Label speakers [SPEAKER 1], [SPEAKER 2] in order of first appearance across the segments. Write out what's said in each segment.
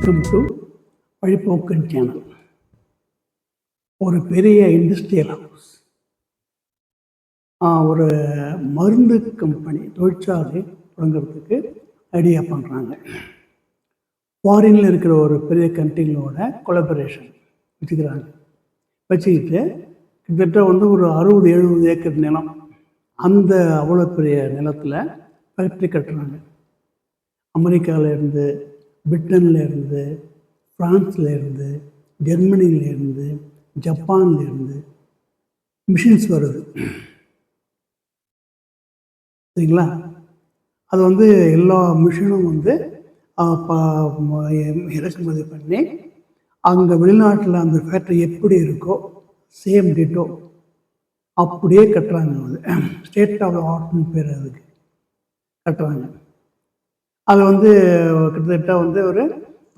[SPEAKER 1] Welcome to வழிபோக்கன் channel. ஒரு பெரிய industrial house, ஒரு மருந்து கம்பெனி தொழிற்சாலை தொடங்குறதுக்கு ஐடியா பண்ணுறாங்க. ஃபாரினில் இருக்கிற ஒரு பெரிய கண்ட்ரிகளோட கொலபரேஷன் வச்சுக்கிட்டு கிட்டத்தட்ட ஒரு 60-70 ஏக்கர் நிலம், அந்த அவ்வளோ பெரிய நிலத்தில் ஃபேக்ட்ரி கட்டுறாங்க. அமெரிக்காவிலேருந்து, பிரிட்டன்லேருந்து, ஃப்ரான்ஸ்லேருந்து, ஜெர்மனிலேருந்து, ஜப்பான்லேருந்து மிஷின்ஸ் வருது. சரிங்களா? அது எல்லா மிஷினும் இறக்குமதி பண்ணி அங்கே வெளிநாட்டில் அந்த ஃபேக்ட்ரி எப்படி இருக்கோ சேம் டிட்டோ அப்படியே கட்டுறாங்க. ஸ்டேட் ஆஃப் ஆர்ட்னு பேர் அதுக்கு கட்டுறாங்க. அது கிட்டத்தட்ட ஒரு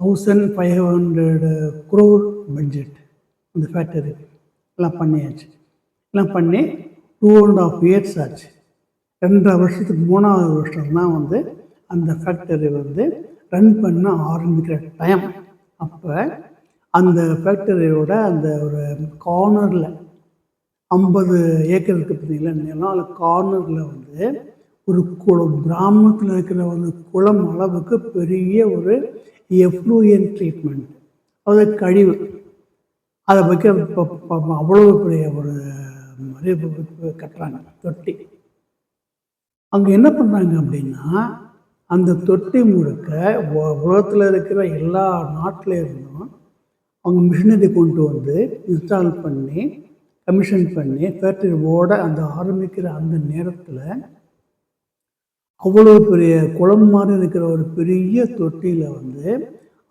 [SPEAKER 1] 1500 crore பட்ஜெட் அந்த ஃபேக்டரி எல்லாம் பண்ணியாச்சு. எல்லாம் பண்ணி 2.5 years ஆச்சு. 2.5 வருஷத்துக்கு 3வது வருஷம் தான் அந்த ஃபேக்டரி ரன் பண்ண ஆரம்பிக்கிற டைம். அப்போ அந்த ஃபேக்டரியோட அந்த ஒரு கார்னரில் 50 ஏக்கர் இருக்குது பார்த்தீங்களா நிலம், அந்த கார்னரில் ஒரு கிராமத்தில் இருக்கிற ஒரு குளம் அளவுக்கு பெரிய ஒரு எஃப்ளூயன்ட் ட்ரீட்மெண்ட், அது கழிவு, அதை பற்றி அவ்வளோ பெரிய ஒரு கட்டுறாங்க தொட்டி. அங்கே என்ன பண்ணுறாங்க அப்படின்னா, அந்த தொட்டி முழுக்க உலகத்தில் இருக்கிற எல்லா நாட்டில் இருந்தும் அவங்க மிஷினரி கொண்டு இன்ஸ்டால் பண்ணி கமிஷன் பண்ணி ஃபேக்டரி ஓட அந்த ஆரம்பிக்கிற அந்த நேரத்தில் அவ்வளோ பெரிய குளம் மாதிரி இருக்கிற ஒரு பெரிய தொட்டியில்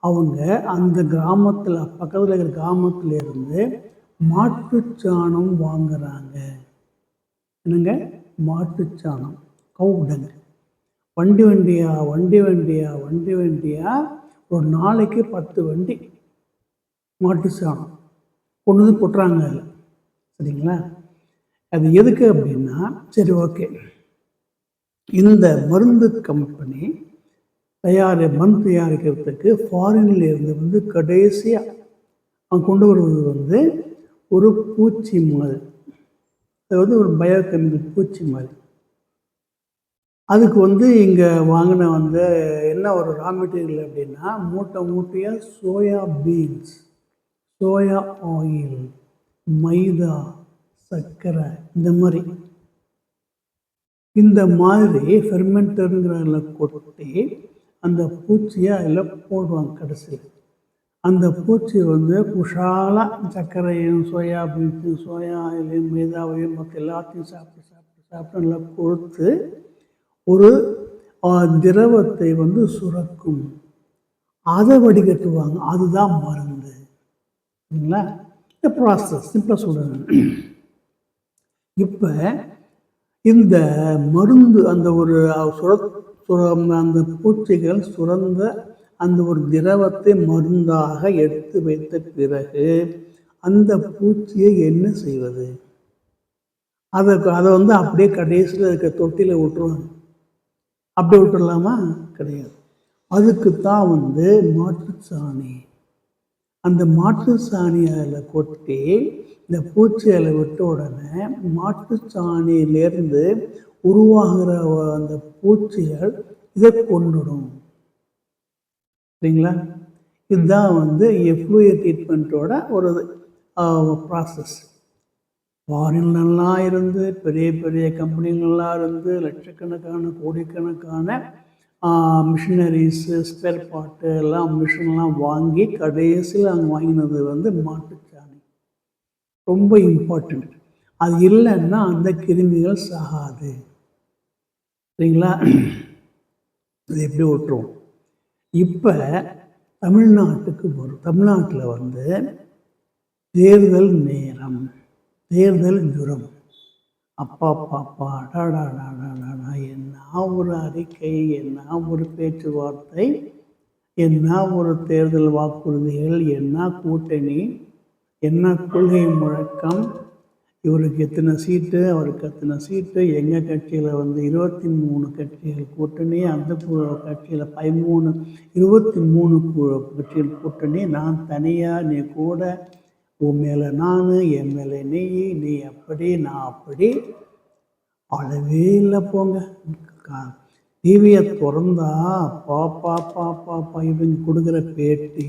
[SPEAKER 1] அவங்க அந்த கிராமத்தில் பக்கத்தில் இருக்கிற கிராமத்தில் இருந்து மாட்டுச்சாணம் வாங்குறாங்க. என்னங்க? மாட்டுச்சாணம், கவுடங்க. வண்டி வண்டியாக ஒரு நாளைக்கு 10 வண்டி மாட்டுச்சாணம் கொண்டு கொட்டுறாங்க அதில். சரிங்களா? அது எதுக்கு அப்படின்னா, சரி ஓகே, இந்த மருந்து கம்பெனி மருந்து தயாரிக்கிறதுக்கு ஃபாரின்ல இருந்து கடைசியாக அவங்க கொண்டு வருவது ஒரு பூச்சி மாதிரி, அது ஒரு பயோகெமிக்கல் பூச்சி மாதிரி. அதுக்கு இங்கே வாங்கின என்ன ஒரு ரா மெட்டீரியல் அப்படின்னா, மூட்டையாக சோயா பீன்ஸ், சோயா ஆயில், மைதா, சர்க்கரை, இந்த மாதிரி ஃபெர்மெண்டருங்கிறதுல கொட்டி அந்த பூச்சியை அதில் போடுவாங்க. கடைசியில் அந்த பூச்சி குஷாலாக சர்க்கரையும் சோயா பீன்ஸும் சோயா ஆயிலையும் மைதாவையும் மற்ற எல்லாத்தையும் சாப்பிட்டு நல்லா கொடுத்து ஒரு திரவத்தை சுரக்கும். அதை வடிகட்டுவாங்க. அதுதான் மருந்து. சரிங்களா? இந்த ப்ராசஸ் சிம்பிளாக சொல்கிறேன். இப்போ இந்த மருந்து அந்த ஒரு அந்த பூச்சிகள் சுரந்த அந்த ஒரு திரவத்தை மருந்தாக எடுத்து வைத்த பிறகு அந்த பூச்சியை என்ன செய்வது? அதை அப்படியே கடைசியில் இருக்க தொட்டியில் விட்டுருவாங்க. அப்படியே விட்டுடலாமா? கிடையாது. அதுக்கு தான் மாட்டுச்சாணி, அந்த மாட்டுச்சாணி அதில் கொட்டி இந்த பூச்சி அதில் விட்ட உடனே மாட்டுச்சாணியிலேருந்து உருவாகிற அந்த பூச்சிகள் இதை கொண்டுடும். சரிங்களா? இதுதான் எஃப்ளூயன்ட் ட்ரீட்மெண்ட்டோட ஒரு ப்ராசஸ். ஃபாரின்லாம் இருந்து பெரிய பெரிய கம்பெனிகள்லாம் இருந்து லட்சக்கணக்கான கோடிக்கணக்கான மிஷினரிஸு, ஸ்பேர் பார்ட்டு எல்லாம் மிஷின்லாம் வாங்கி கடைசியில் அங்கே வாங்கினது மாட்டுச்சாணி. ரொம்ப இம்பார்ட்டண்ட். அது இல்லைன்னா அந்த கிருமிகள் சாகாது. சரிங்களா? அது எப்படி விட்டுரும்? இப்போ தமிழ்நாட்டுக்கு வரும். தமிழ்நாட்டில் தேர்தல் நேரம், தேர்தல் ஜுரம். அப்பா அடாடாடாடாடா, என்ன ஒரு அறிக்கை, என்ன ஒரு பேச்சுவார்த்தை, என்ன ஒரு தேர்தல் வாக்குறுதிகள், என்ன கூட்டணி, என்ன கொள்கை முழக்கம், இவருக்கு எத்தனை சீட்டு, அவருக்கு எத்தனை சீட்டு, எங்கள் கட்சியில் வந்து 23 கட்சிகள் கூட்டணி, அந்த கட்சியில் 23 கட்சிகள் கூட்டணி, நான் தனியாக, நீ கூட, உன் மேலே நான், என் மேலே நீ அப்படி, நான் அப்படி. அளவே இல்லை போங்க. டிவியை திறந்தா பாப்பா பாப்பா பா இவங்க கொடுக்குற பேட்டி,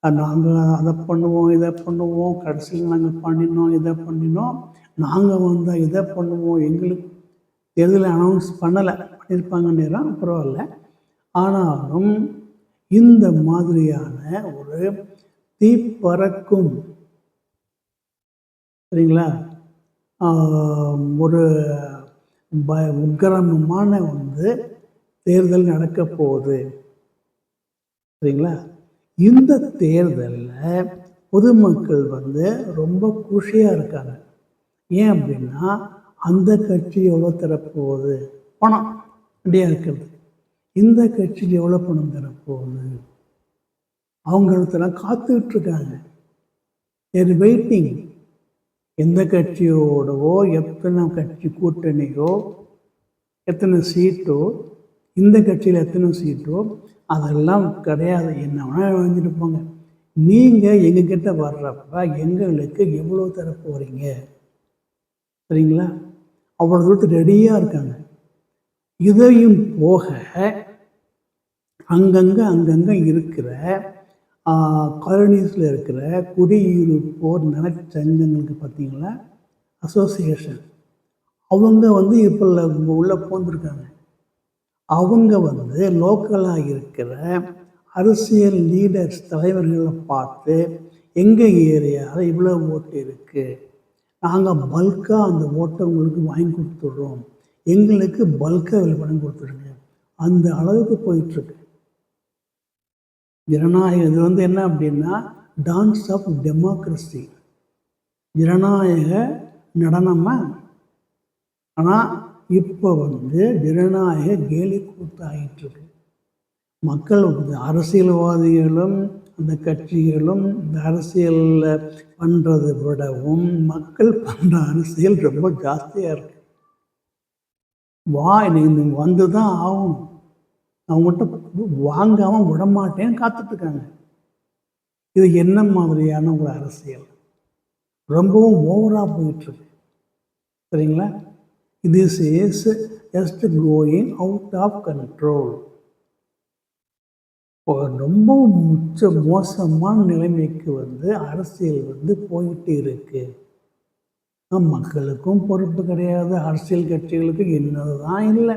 [SPEAKER 1] நாங்கள் அதை பண்ணுவோம், இதை பண்ணுவோம், கடைசியில் நாங்கள் பண்ணினோம், இதை பண்ணினோம், நாங்கள் வந்தால் இதை பண்ணுவோம், எங்களுக்கு தேர்தலில் அனௌன்ஸ் பண்ணியிருப்பாங்க நேரம் பரவாயில்ல. ஆனாலும் இந்த மாதிரியான ஒரு தீப்பறக்கும், சரிங்களா, ஒரு உக்கிரமமான வந்து தேர்தல் நடக்க போகுது, சரிங்களா. இந்த தேர்தலில் பொதுமக்கள் வந்து ரொம்ப குஷியாக இருக்காங்க. ஏன் அப்படின்னா, அந்த கட்சி எவ்வளோ தரப்போகுது, பணம் ரெடியாக இருக்கிறது. இந்த கட்சிக்கு எவ்வளோ பணம் தரப்போகுது, அவங்களுக்கெல்லாம் காத்துக்கிட்டுருக்காங்க. தேர் வெயிட்டிங். எந்த கட்சியோடவோ, எத்தனை கட்சி கூட்டணியோ, எத்தனை சீட்டோ, இந்த கட்சியில் எத்தனை சீட்டோ அதெல்லாம் கிடையாது. என்ன வேணால் எழுந்துட்டு போங்க, நீங்கள் எங்ககிட்ட வர்றப்ப எங்களுக்கு எவ்வளோ தர போகிறீங்க, சரிங்களா. அவ்வளோ தூரத்துக்கு ரெடியாக இருக்காங்க. இதையும் போக அங்கங்கே இருக்கிற காலனிஸில் இருக்கிற குடியிருப்போர் நலச்சங்கங்களுக்கு பார்த்தீங்களா, அசோசியேஷன், அவங்க வந்து இப்போ உள்ளே போந்திருக்காங்க. அவங்க வந்து லோக்கலாக இருக்கிற அரசியல் லீடர்ஸ், தலைவர்களை பார்த்து, எங்கள் ஏரியாவில் இவ்வளோ ஓட்டு இருக்குது, நாங்கள் பல்காக அந்த ஓட்டை உங்களுக்கு வாங்கி கொடுத்துட்றோம், எங்களுக்கு பல்காக விளம்பரம் கொடுத்துருங்க, அந்த அளவுக்கு போயிட்டுருக்கு ஜனநாயகம். இது வந்து என்ன அப்படின்னா, டான்ஸ் ஆஃப் டெமோக்ரஸி, ஜனநாயக நடனமாக. ஆனால் இப்போ வந்து ஜனநாயக கேலி கூத்தாகிட்டுருக்கு. மக்கள் அரசியல்வாதிகளும் அந்த கட்சிகளும் இந்த அரசியலில் பண்ணுறதை விடவும் மக்கள் பண்ணுற அரசியல் ரொம்ப ஜாஸ்தியாக இருக்குது. நீங்கள் வந்து தான் ஆகணும், அவங்ககிட்ட வாங்காமல் விடமாட்டேன்னு காத்துட்ருக்காங்க. இது என்ன மாதிரியான ஒரு அரசியல், ரொம்பவும் ஓவராக போயிட்டுருக்கு, சரிங்களா. This is just going out of control. ரொம்ப மோசமான நிலைமைக்கு வந்து அரசியல் வந்து போயிட்டு இருக்கு. மக்களுக்கும் பொறுப்பு கிடையாது, அரசியல் கட்சிகளுக்கு என்னதான் இல்லை,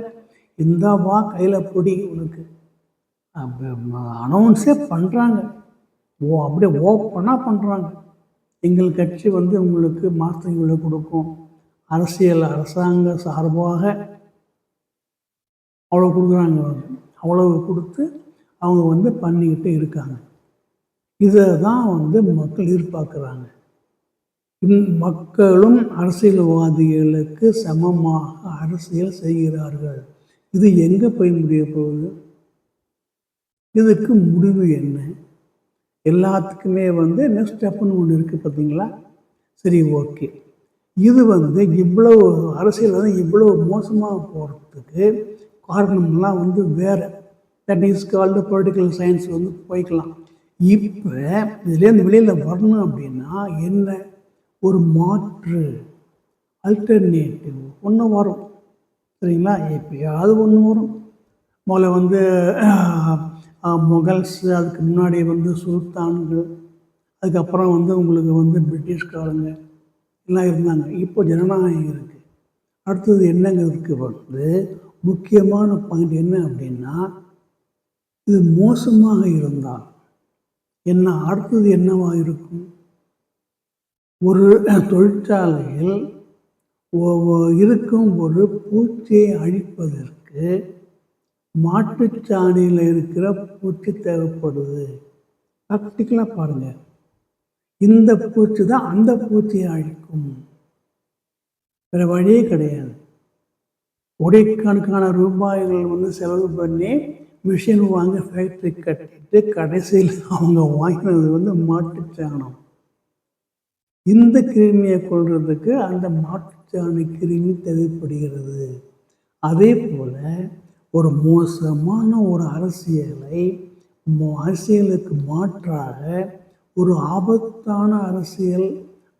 [SPEAKER 1] இந்த வா கையில் பிடி உனக்கு அனௌன்ஸே பண்ணுறாங்க. அப்படியே ஓப்பனாக பண்ணுறாங்க. எங்கள் கட்சி வந்து உங்களுக்கு மாற்றங்களை கொடுக்கும், அரசாங்க சார்பாக அவ்வளோ கொடுக்குறாங்க. அவ்வளவு கொடுத்து அவங்க வந்து பண்ணிக்கிட்டு இருக்காங்க. இதை தான் வந்து மக்கள் எதிர்பார்க்குறாங்க. மக்களும் அரசியல்வாதிகளுக்கு சமமாக அரசியல் செய்கிறார்கள். இது எங்கே போய் முடிய போகுது? இதுக்கு முடிவு என்ன? எல்லாத்துக்குமே வந்து நெக்ஸ்ட் ஸ்டெப்புன்னு ஒன்று இருக்குது பார்த்தீங்களா. சரி, ஓகே. இது வந்து இவ்வளோ அரசியல் வந்து இவ்வளோ மோசமாக போகிறதுக்கு காரணம்லாம் வந்து வேறு, that is called political science வந்து போய்க்கலாம். இப்போ இதுலேருந்து வெளியில் வரணும் அப்படின்னா என்ன, ஒரு மாற்று அல்டர்னேட்டிவ் ஒன்று வரும், சரிங்களா. எப்பயாவது ஒன்று வரும். முதல்ல வந்து முகல்ஸ், அதுக்கு முன்னாடி வந்து சுல்தான்கள், அதுக்கப்புறம் வந்து உங்களுக்கு வந்து பிரிட்டிஷ்காரங்க எல்லாம் இருந்தாங்க. இப்போ ஜனநாயகம் இருக்குது. அடுத்தது என்னங்கிறதுக்கு வந்து முக்கியமான பாயிண்ட் என்ன அப்படின்னா, இது மோசமாக இருந்தால் என்ன, அடுத்தது என்னவாக இருக்கும்? ஒரு தொழிற்சாலையில் இருக்கும் ஒரு பூச்சியை அழிப்பதற்கு மாட்டுச்சாணியில் இருக்கிற பூச்சி தேவைப்படுது. ப்ராக்டிக்கலாக பாருங்கள், இந்த பூச்சி தான் அந்த பூச்சியை அழிக்கும், வேறு வழியே கிடையாது. கோடிக்கணக்கான ரூபாய்கள் வந்து செலவு பண்ணி மிஷின் வாங்க ஃபேக்ட்ரி கட்டிட்டு கடைசியில் அவங்க வாங்கினது வந்து மாட்டுச்சாணம். இந்த கிருமியை கொள்றதுக்கு அந்த மாட்டுச்சாணி கிருமி தேவைப்படுகிறது. அதே போல் ஒரு மோசமான ஒரு அரசியலுக்கு மாற்றாக ஒரு ஆபத்தான அரசியல்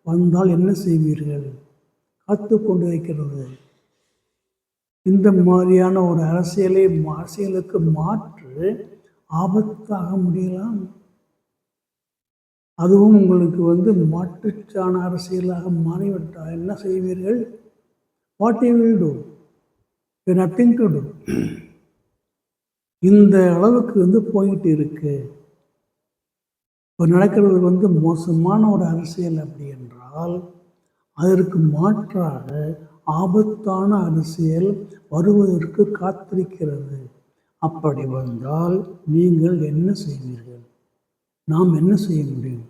[SPEAKER 1] வந்தால் என்ன செய்வீர்கள்? காத்து கொண்டு இருக்கிறது. இந்த மாதிரியான ஒரு அரசியலுக்கு மாற்று ஆபத்தாக முடியலாம். அதுவும் உங்களுக்கு மாட்டுச்சாண அரசியலாக மாறிவிட்டால் என்ன செய்வீர்கள்? What you will do? Nothing to do. இந்த அளவுக்கு போயிட்டு இருக்கு. இப்போ நடக்கிறது மோசமான ஒரு அரசியல் அப்படி என்றால் அதற்கு மாற்றாக ஆபத்தான அரசியல் வருவதற்கு காத்திருக்கிறது. அப்படி வந்தால் நீங்கள் என்ன செய்வீர்கள்? நாம் என்ன செய்ய முடியும்?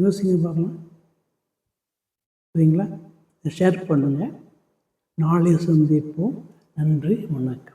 [SPEAKER 1] யோசிங்க பார்க்கலாம். சரிங்களா? ஷேர் பண்ணுங்கள். நாளை சந்திப்போம். நன்றி, வணக்கம்.